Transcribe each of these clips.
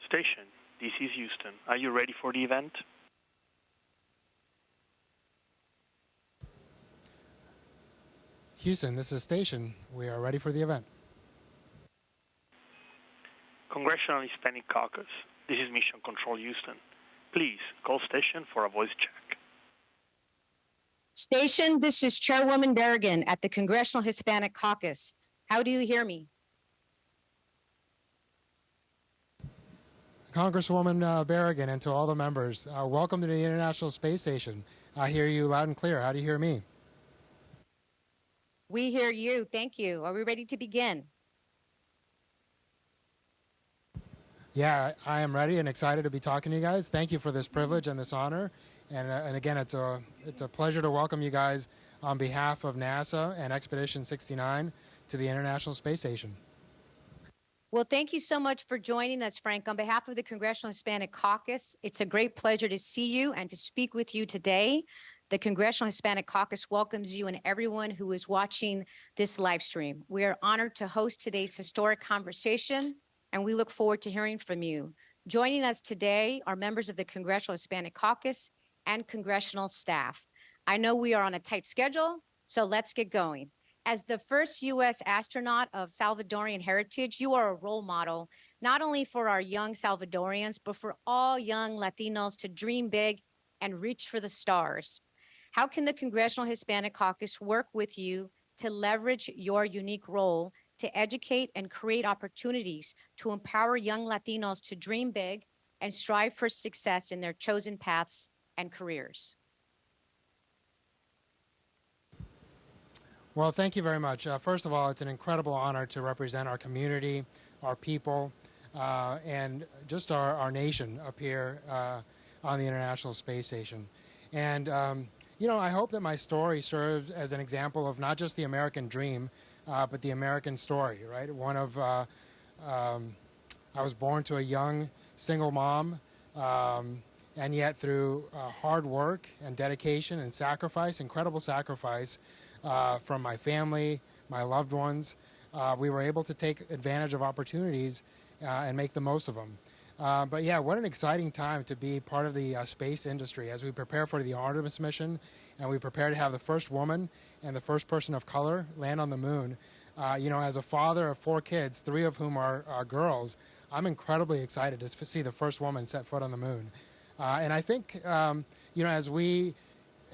Station, this is Houston. Are you ready for the event? Houston, this is Station. We are ready for the event. Congressional Hispanic Caucus, this is Mission Control Houston. Please call station for a voice check. Station, this is Chairwoman Berrigan at the Congressional Hispanic Caucus. How do you hear me? Congresswoman Berrigan, and to all the members, welcome to the International Space Station. I hear you loud and clear. How do you hear me? We hear you. Thank you. Are we ready to begin? Yeah, I am ready and excited to be talking to you guys. Thank you for this privilege and this honor. And again, it's a pleasure to welcome you guys on behalf of NASA and Expedition 69 to the International Space Station. Well, thank you so much for joining us, Frank. On behalf of the Congressional Hispanic Caucus, it's a great pleasure to see you and to speak with you today. The Congressional Hispanic Caucus welcomes you and everyone who is watching this live stream. We are honored to host today's historic conversation, and we look forward to hearing from you. Joining us today are members of the Congressional Hispanic Caucus and congressional staff. I know we are on a tight schedule, so let's get going. As the first U.S. astronaut of Salvadorian heritage, you are a role model, not only for our young Salvadorians, but for all young Latinos to dream big and reach for the stars. How can the Congressional Hispanic Caucus work with you to leverage your unique role to educate and create opportunities to empower young Latinos to dream big and strive for success in their chosen paths and careers? Well, thank you very much. First of all, it's an incredible honor to represent our community, our people, and just our nation up here on the International Space Station. And, you know, I hope that my story serves as an example of not just the American dream, but the American story, right? I was born to a young single mom, and yet through hard work and dedication and sacrifice, incredible sacrifice, from my family, my loved ones, we were able to take advantage of opportunities and make the most of them. But yeah, what an exciting time to be part of the space industry as we prepare for the Artemis mission and we prepare to have the first woman and the first person of color land on the moon. You know, as a father of 4 kids, 3 of whom are girls, I'm incredibly excited to see the first woman set foot on the moon. And I think, you know, as we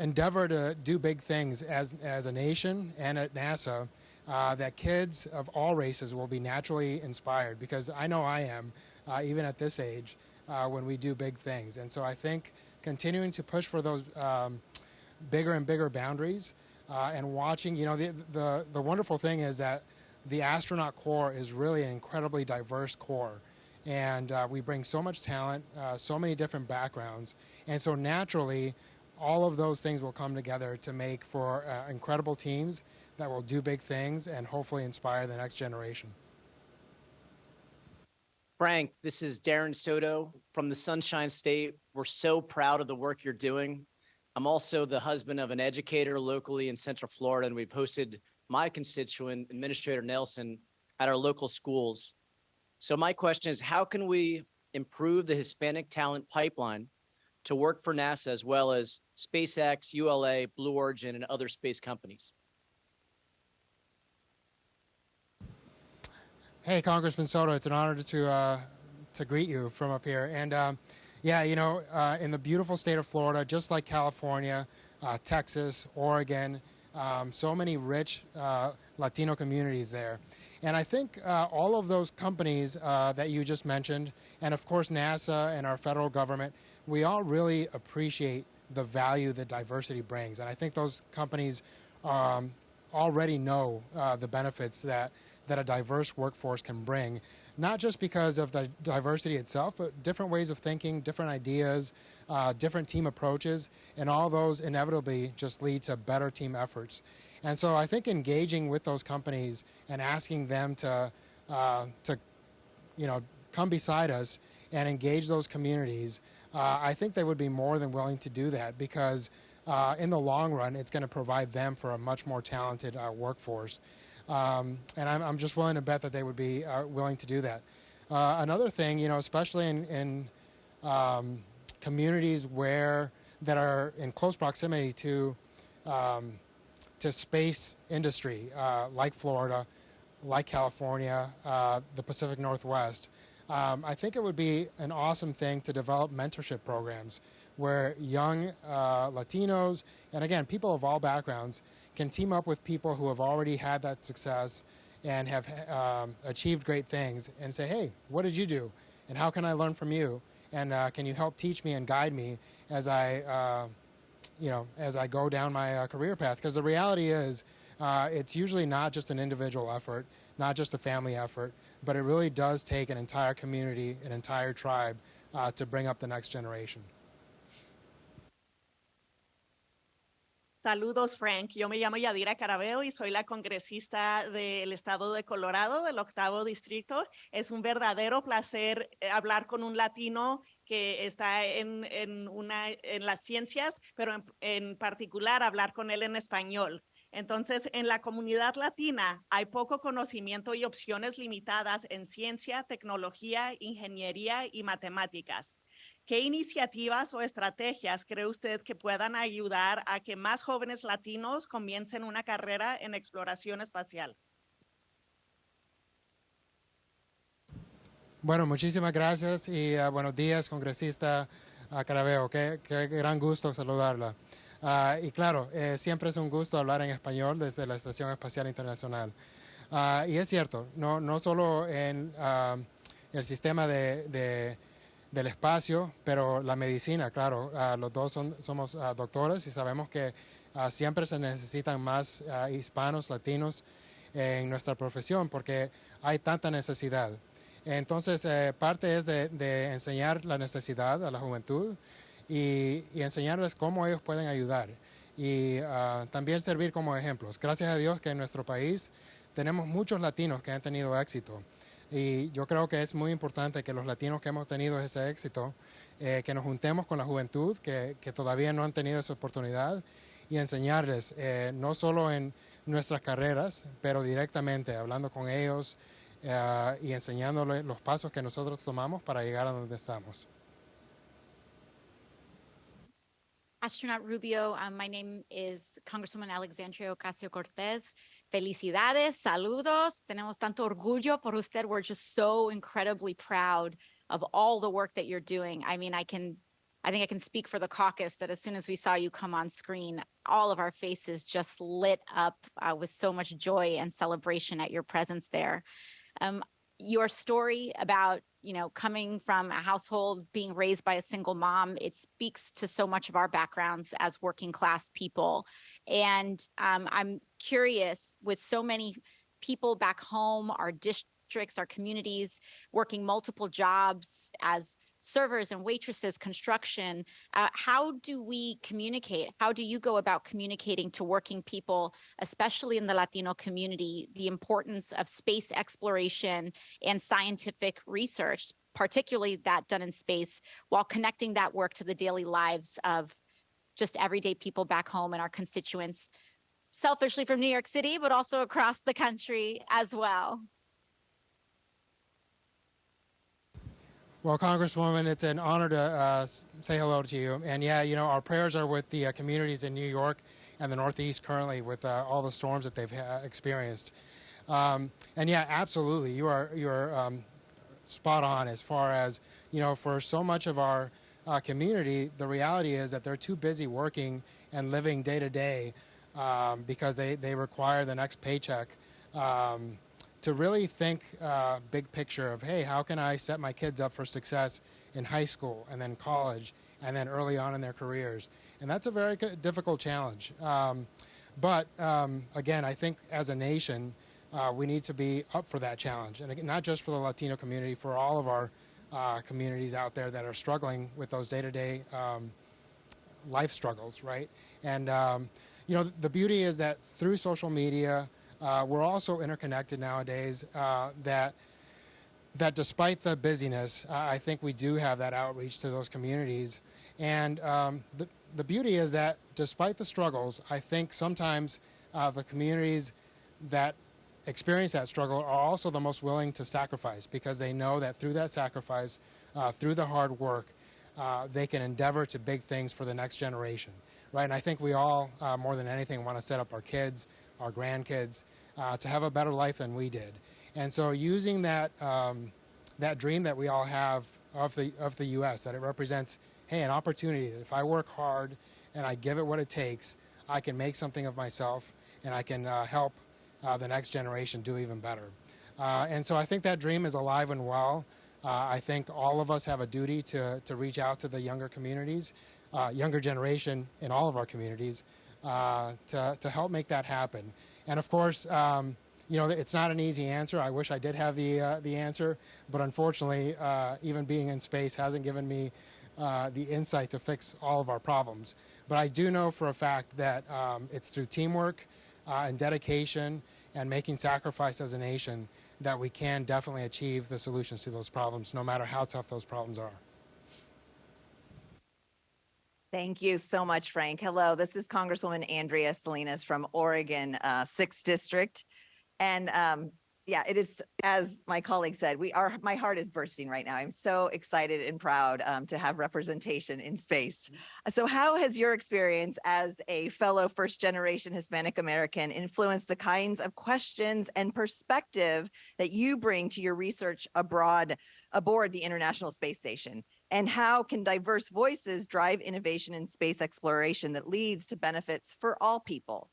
endeavor to do big things as a nation and at NASA, that kids of all races will be naturally inspired, because I know I am, even at this age, when we do big things. And so I think continuing to push for those bigger and bigger boundaries and watching, you know, the wonderful thing is that the astronaut corps is really an incredibly diverse corps. And we bring so much talent, so many different backgrounds. And so naturally, all of those things will come together to make for incredible teams that will do big things and hopefully inspire the next generation. Frank, this is Darren Soto from the Sunshine State. We're so proud of the work you're doing. I'm also the husband of an educator locally in Central Florida, and we've hosted my constituent, Administrator Nelson, at our local schools. So my question is, how can we improve the Hispanic talent pipeline to work for NASA as well as SpaceX, ULA, Blue Origin, and other space companies? Hey, Congressman Soto, it's an honor to greet you from up here. And yeah, you know, in the beautiful state of Florida, just like California, Texas, Oregon, so many rich Latino communities there. And I think all of those companies that you just mentioned, and of course NASA and our federal government, we all really appreciate the value that diversity brings. And I think those companies already know the benefits that a diverse workforce can bring, not just because of the diversity itself, but different ways of thinking, different ideas, different team approaches, and all those inevitably just lead to better team efforts. And so I think engaging with those companies and asking them to you know, come beside us and engage those communities, I think they would be more than willing to do that, because in the long run, it's going to provide them for a much more talented workforce. And I'm just willing to bet that they would be willing to do that. Another thing, especially in communities that are in close proximity to space industry, like Florida, like California, the Pacific Northwest. I think it would be an awesome thing to develop mentorship programs where young Latinos, and again, people of all backgrounds, can team up with people who have already had that success and have achieved great things and say, hey, what did you do? And how can I learn from you? And can you help teach me and guide me as I go down my career path? Because the reality is, it's usually not just an individual effort, not just a family effort, but it really does take an entire community, an entire tribe to bring up the next generation. Saludos, Frank. Yo me llamo Yadira Carabeo y soy la congresista del estado de Colorado, del 8º distrito. Es un verdadero placer hablar con un latino que está en las ciencias, pero en particular hablar con él en español. Entonces, en la comunidad latina hay poco conocimiento y opciones limitadas en ciencia, tecnología, ingeniería y matemáticas. ¿Qué iniciativas o estrategias cree usted que puedan ayudar a que más jóvenes latinos comiencen una carrera en exploración espacial? Bueno, muchísimas gracias y buenos días, congresista Carabeo. Qué gran gusto saludarla. Y claro, siempre es un gusto hablar en español desde la Estación Espacial Internacional. Y es cierto, no solo en el sistema del espacio, pero la medicina, claro, los dos somos doctores y sabemos que siempre se necesitan más hispanos, latinos en nuestra profesión porque hay tanta necesidad. Entonces, parte es de enseñar la necesidad a la juventud y enseñarles cómo ellos pueden ayudar y también servir como ejemplos. Gracias a Dios que en nuestro país tenemos muchos latinos que han tenido éxito. Y yo creo que es muy importante que los latinos que hemos tenido ese éxito, que nos juntemos con la juventud que todavía no han tenido esa oportunidad y enseñarles, no solo en nuestras carreras, pero directamente, hablando con ellos y enseñándoles los pasos que nosotros tomamos para llegar a donde estamos. Astronaut Rubio, my name is Congresswoman Alexandria Ocasio-Cortez. Felicidades, saludos. Tenemos tanto orgullo por usted. We're just so incredibly proud of all the work that you're doing. I mean, I think I can speak for the caucus that as soon as we saw you come on screen, all of our faces just lit up with so much joy and celebration at your presence there. Your story about, coming from a household, being raised by a single mom, it speaks to so much of our backgrounds as working class people. And I'm curious, with so many people back home, our districts, our communities, working multiple jobs as servers and waitresses, construction, how do we communicate? How do you go about communicating to working people, especially in the Latino community, the importance of space exploration and scientific research, particularly that done in space, while connecting that work to the daily lives of just everyday people back home and our constituents, selfishly from New York City, but also across the country as well? Well, Congresswoman, it's an honor to say hello to you. And yeah, our prayers are with the communities in New York and the Northeast currently with all the storms that they've experienced. And yeah, absolutely, you're spot on as far as, for so much of our community, the reality is that they're too busy working and living day to day because they require the next paycheck. To really think big picture of, hey, how can I set my kids up for success in high school and then college and then early on in their careers? And that's a very difficult challenge. But again, I think as a nation, we need to be up for that challenge. And again, not just for the Latino community, for all of our communities out there that are struggling with those day-to-day life struggles, right? And, the beauty is that through social media, we're also interconnected nowadays that despite the busyness, I think we do have that outreach to those communities. And the beauty is that despite the struggles, I think sometimes the communities that experience that struggle are also the most willing to sacrifice, because they know that through that sacrifice, through the hard work, they can endeavor to big things for the next generation, right? And I think we all, more than anything, want to set up our kids, our grandkids, to have a better life than we did. And so using that, that dream that we all have of the U.S., that it represents, hey, an opportunity that if I work hard and I give it what it takes, I can make something of myself and I can help the next generation do even better. And so I think that dream is alive and well. I think all of us have a duty to reach out to the younger communities, younger generation in all of our communities, to help make that happen. And of course, you know, it's not an easy answer. I wish I did have the answer, but unfortunately, even being in space hasn't given me the insight to fix all of our problems. But I do know for a fact that it's through teamwork and dedication and making sacrifice as a nation that we can definitely achieve the solutions to those problems, no matter how tough those problems are. Thank you so much, Frank. Hello, this is Congresswoman Andrea Salinas from Oregon, 6th District. And yeah, it is, as my colleague said, my heart is bursting right now. I'm so excited and proud to have representation in space. So how has your experience as a fellow first-generation Hispanic American influenced the kinds of questions and perspective that you bring to your research aboard the International Space Station? And how can diverse voices drive innovation in space exploration that leads to benefits for all people?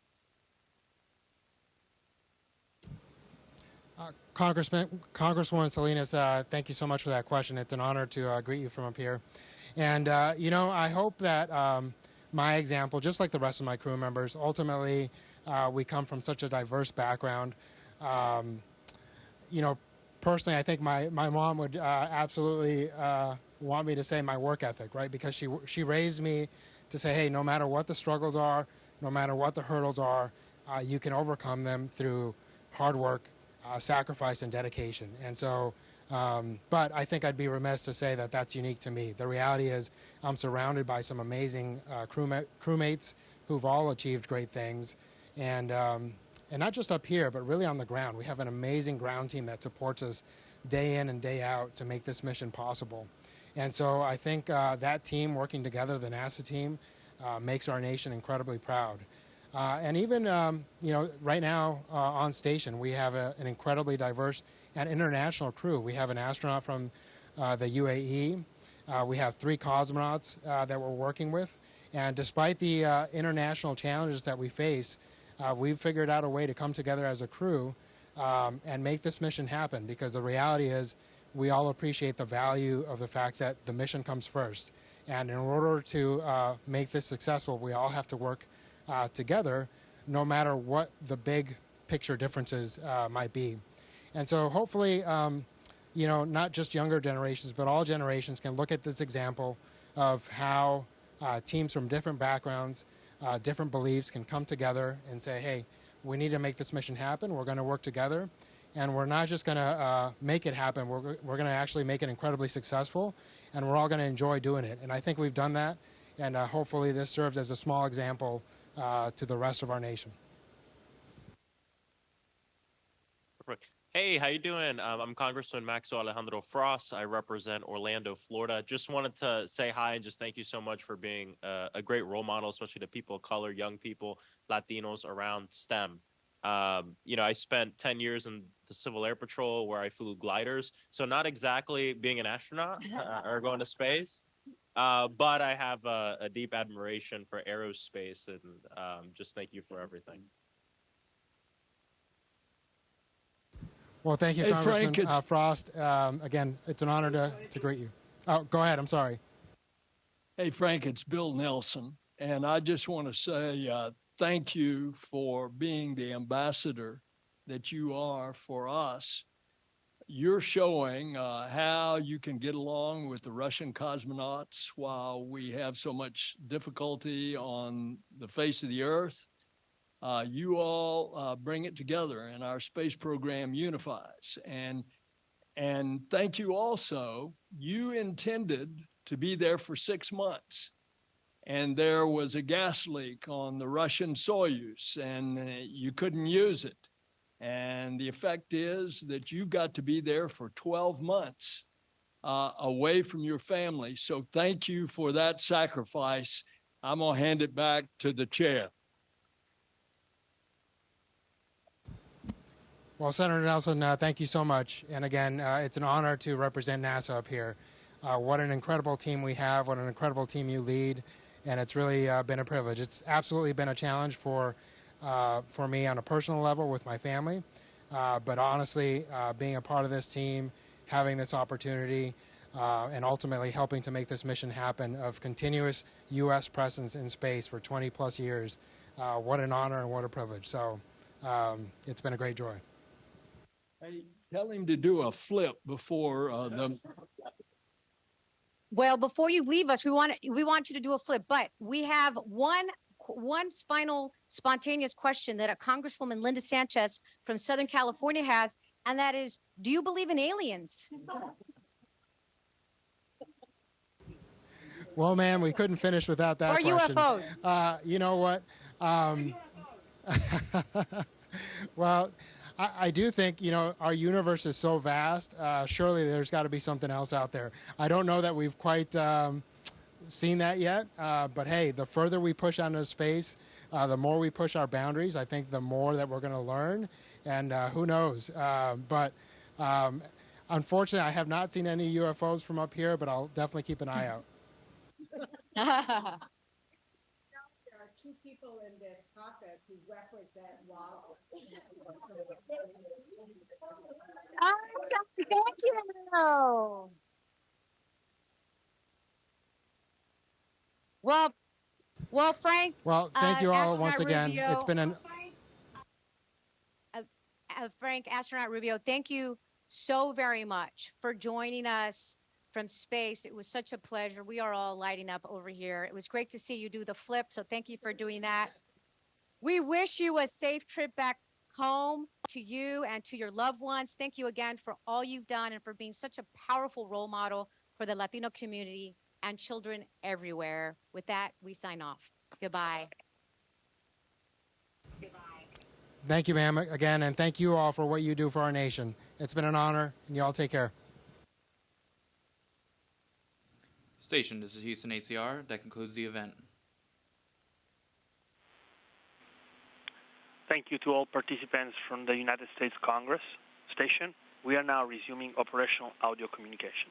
Congresswoman Salinas, thank you so much for that question. It's an honor to greet you from up here. And, you know, I hope that my example, just like the rest of my crew members, ultimately we come from such a diverse background. You know, personally, I think my mom would absolutely want me to say my work ethic, right? Because she raised me to say, hey, no matter what the struggles are, no matter what the hurdles are, you can overcome them through hard work, sacrifice, and dedication. And so, but I think I'd be remiss to say that that's unique to me. The reality is I'm surrounded by some amazing crewmates who've all achieved great things. And not just up here, but really on the ground. We have an amazing ground team that supports us day in and day out to make this mission possible. And so I think that team working together, the NASA team, makes our nation incredibly proud. And even, you know, right now on station, we have an incredibly diverse and international crew. We have an astronaut from the UAE. We have 3 cosmonauts that we're working with. And despite the international challenges that we face, we've figured out a way to come together as a crew and make this mission happen, because the reality is we all appreciate the value of the fact that the mission comes first. And in order to make this successful, we all have to work together, no matter what the big picture differences might be. And so hopefully, you know, not just younger generations, but all generations can look at this example of how teams from different backgrounds, different beliefs can come together and say, hey, we need to make this mission happen. We're going to work together. And we're not just going to make it happen. We're going to actually make it incredibly successful. And we're all going to enjoy doing it. And I think we've done that. And hopefully this serves as a small example to the rest of our nation. Hey, how you doing? I'm Congressman Maxwell Alejandro Frost. I represent Orlando, Florida. Just wanted to say hi and just thank you so much for being a great role model, especially to people of color, young people, Latinos around STEM. You know, I spent 10 years in the Civil Air Patrol where I flew gliders. So not exactly being an astronaut or going to space, but I have a deep admiration for aerospace, and just thank you for everything. Well, thank you, Congressman Frost. Again, it's an honor to greet you. Oh, go ahead. I'm sorry. Hey, Frank, it's Bill Nelson. And I just want to say thank you for being the ambassador that you are for us. You're showing how you can get along with the Russian cosmonauts while we have so much difficulty on the face of the Earth. You all bring it together, and our space program unifies. And thank you also. You intended to be there for 6 months, and there was a gas leak on the Russian Soyuz, and you couldn't use it. And the effect is that you got to be there for 12 months away from your family. So thank you for that sacrifice. I'm going to hand it back to the chair. Well, Senator Nelson, thank you so much. And again, it's an honor to represent NASA up here. What an incredible team we have. What an incredible team you lead. And it's really been a privilege. It's absolutely been a challenge for me on a personal level with my family. But honestly, being a part of this team, having this opportunity, and ultimately helping to make this mission happen of continuous U.S. presence in space for 20 plus years, what an honor and what a privilege. So it's been a great joy. Hey, tell him to do a flip before the. Well, before you leave us, we want you to do a flip, but we have one final spontaneous question that a Congresswoman Linda Sanchez from Southern California has, and that is, do you believe in aliens? Well, ma'am, we couldn't finish without that or question. UFOs? You know what? Well, I do think, our universe is so vast. Surely there's got to be something else out there. I don't know that we've quite seen that yet. But hey, the further we push onto space, the more we push our boundaries, I think the more that we're going to learn. And who knows? But unfortunately, I have not seen any UFOs from up here, but I'll definitely keep an eye out. There are two people in this caucus who represent WALA. Thank you. Well, Frank. Well, thank you all once Astronaut again. Rubio, It's been Frank, Astronaut Rubio, thank you so very much for joining us from space. It was such a pleasure. We are all lighting up over here. It was great to see you do the flip, so thank you for doing that. We wish you a safe trip back home to you and to your loved ones. Thank you again for all you've done and for being such a powerful role model for the Latino community and children everywhere. With that, we sign off. Goodbye. Thank you, ma'am, again, and thank you all for what you do for our nation. It's been an honor, and you all take care. Station, this is Houston ACR. That concludes the event. Thank you to all participants from the United States Congress. Station, we are now resuming operational audio communication.